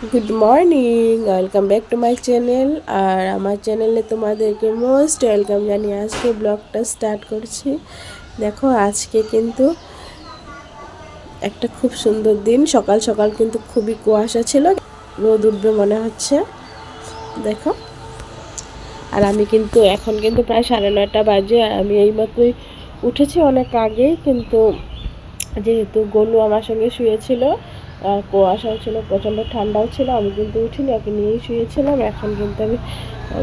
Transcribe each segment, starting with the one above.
Good morning welcome back to my channel और आमार चैनले तुम्हादेरके most welcome जानिए आज के ब्लगटा स्टार्ट करछि। देखो आज के किन्तु एक खूब सुंदर दिन सकाल सकाल किन्तु खूबी कुयाशा छिलो रोद उठबे मने हच्छे। देखो और आमी किन्तु एखन किन्तु प्राय 9:30 बाजे आमी एइमात्रই उठेছি अनेक आगे किन्तु जेहेतु गोलू आमार संगे शुएछिलो और कुयाशाও ছিল प्रचंड ঠান্ডাও ছিল আমি কিন্তু উঠিনি ওকে নিয়েই শুয়েছিলাম। এখন কিন্তু আমি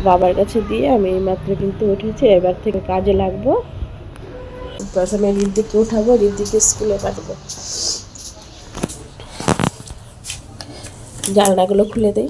বাবার কাছে দিয়ে আমি এইমাত্র কিন্তু উঠেছি এবার থেকে কাজে লাগবো। প্রথমে রিদ্ধিকে উঠাবো রিদ্ধিকে স্কুলে পাঠাবো। জানলাগুলো খুলে দেই।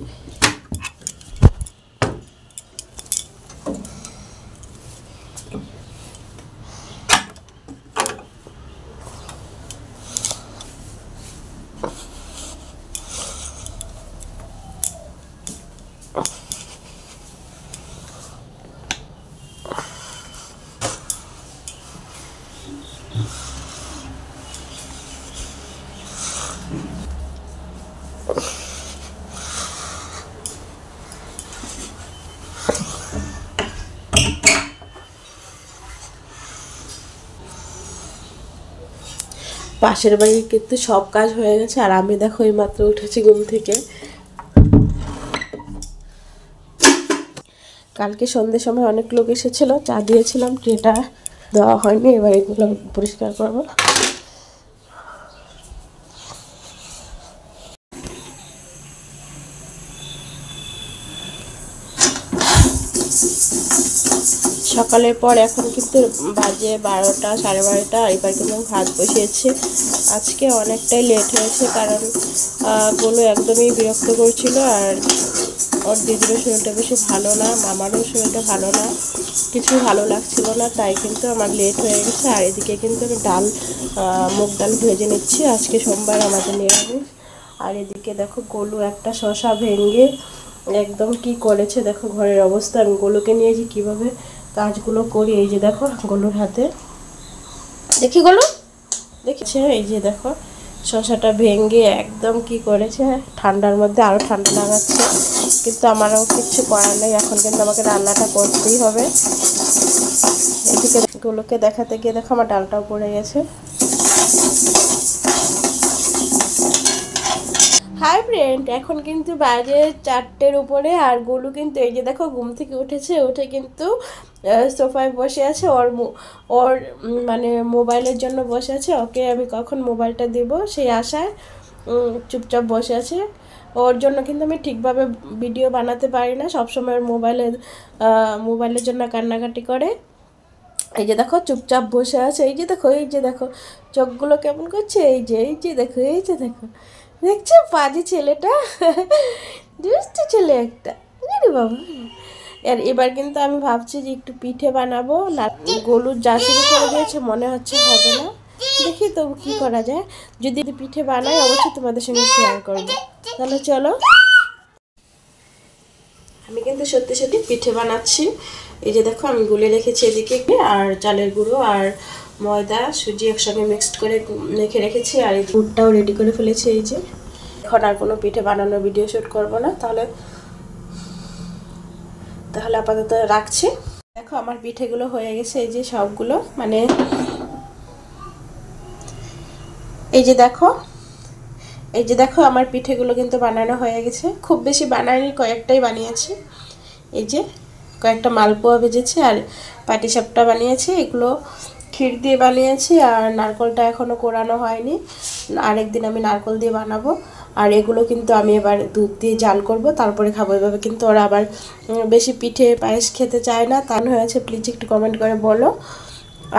পাশের বাড়ির কিন্তু সব কাজ হয়ে গেছে আর আমি দেখো এইমাত্র উঠেছি ঘুম থেকে। কালকে সন্ধ্যের সময় অনেক লোক এসেছিল চা দিয়েছিলাম ট্রেটা দেওয়া হয়নি এবার এগুলো পরিষ্কার করব। সকালের পর এখন কিন্তু বাজে 12টা 12:30 আর এবার কিন্তু ভাত বসিয়েছি। আজকে অনেকটাই লেট হয়েছে কারণ গোলু একদমই বিরক্ত করছিল আর ওর দিদিরও শরীরটা বেশি ভালো না মামারও শরীরটা ভালো না কিছু ভালো লাগছিল না তাই কিন্তু আমার লেট হয়ে গেছে। আর এদিকে কিন্তু আমি ডাল মুগ ডাল ভেজে নিচ্ছি আজকে সোমবার আমাদের নিরামিষ। আর এদিকে দেখো গোলু একটা শসা ভেঙে একদম কি করেছে দেখো ঘরের অবস্থা। আমি গোলুকে নিয়ে যে কীভাবে কাজগুলো করি এই যে দেখো গোলুর হাতে দেখি গোলু দেখেছে এই যে দেখো শসাটা ভেঙে একদম কি করেছে ঠান্ডার মধ্যে আরও ঠান্ডা লাগাচ্ছে কিন্তু আমারও কিছু করার নেই এখন কিন্তু আমাকে রান্নাটা করতেই হবে। এদিকে গোলুকে দেখাতে গিয়ে দেখো আমার ডালটাও পড়ে গেছে। হাই ফ্রেন্ড এখন কিন্তু বাজে 4টের উপরে আর গোলু কিন্তু এই যে দেখো ঘুম থেকে উঠেছে উঠে কিন্তু সোফায় বসে আছে ওর মানে মোবাইলের জন্য বসে আছে ওকে আমি কখন মোবাইলটা দেব সেই আশায় চুপচাপ বসে আছে। ওর জন্য কিন্তু আমি ঠিকভাবে ভিডিও বানাতে পারি না সবসময় মোবাইলের জন্য কান্নাকাটি করে। এই যে দেখো চুপচাপ বসে আছে এই যে দেখো চোখগুলো কেমন করছে এই যে দেখো দেখছো পাজি ছেলেটা দুষ্টু ছেলে একটা বাবা। আর এবার কিন্তু আমি ভাবছি যে একটু পিঠে বানাবো না গোলুর যা শুরু করে দিয়েছে মনে হচ্ছে হবে না দেখি তবু কি করা যায় যদি পিঠে বানাই অবশ্যই তোমাদের সঙ্গে শেয়ার করবো। তাহলে চলো আমি কিন্তু সত্যি সত্যি পিঠে বানাচ্ছি। এই যে দেখো আমি গুলে রেখেছি এদিকে আর চালের গুঁড়ো আর ময়দা সুজি একসঙ্গে মিক্সড করে মেখে রেখেছি আর এই দুধটাও রেডি করে ফেলেছি। এই যে এখন আর কোনো পিঠে বানানোর ভিডিও শ্যুট করবো না তাহলে আপাতত রাখছি। দেখো আমার পিঠেগুলো হয়ে গেছে এই যে সবগুলো মানে এই যে দেখো আমার পিঠেগুলো কিন্তু বানানো হয়ে গেছে খুব বেশি বানাইনি কয়েকটাই বানিয়েছি। এই যে কয়েকটা মালপোয়া ভেজেছি আর পাটিসাপটা বানিয়েছি এগুলো ক্ষীর দিয়ে বানিয়েছি আর নারকেলটা এখনও কোরানো হয়নি আরেকদিন আমি নারকেল দিয়ে বানাবো। আর এগুলো কিন্তু আমি এবার দুধ দিয়ে জাল করব তারপরে খাবো। এভাবে কিন্তু ওরা আবার বেশি পিঠে পায়েস খেতে চায় না তা হয়েছে প্লিজ একটু কমেন্ট করে বলো।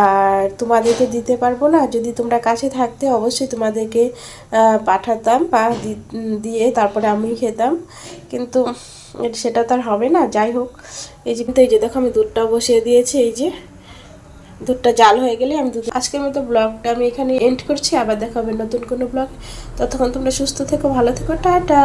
আর তোমাদেরকে দিতে পারবো না যদি তোমরা কাছে থাকতে অবশ্যই তোমাদেরকে পাঠাতাম বা দিয়ে তারপরে আমি খেতাম কিন্তু সেটা তো আর হবে না। যাই হোক এই যে দেখো আমি দুধটাও বসিয়ে দিয়েছি এই যে দুধটা জাল হয়ে গেলে আমি আজকের মতো ব্লগটা আমি এখানে এন্ড করছি। আবার দেখা হবে নতুন কোনো ব্লগ ততক্ষণ তোমরা সুস্থ থেকো ভালো থেকো টাটা।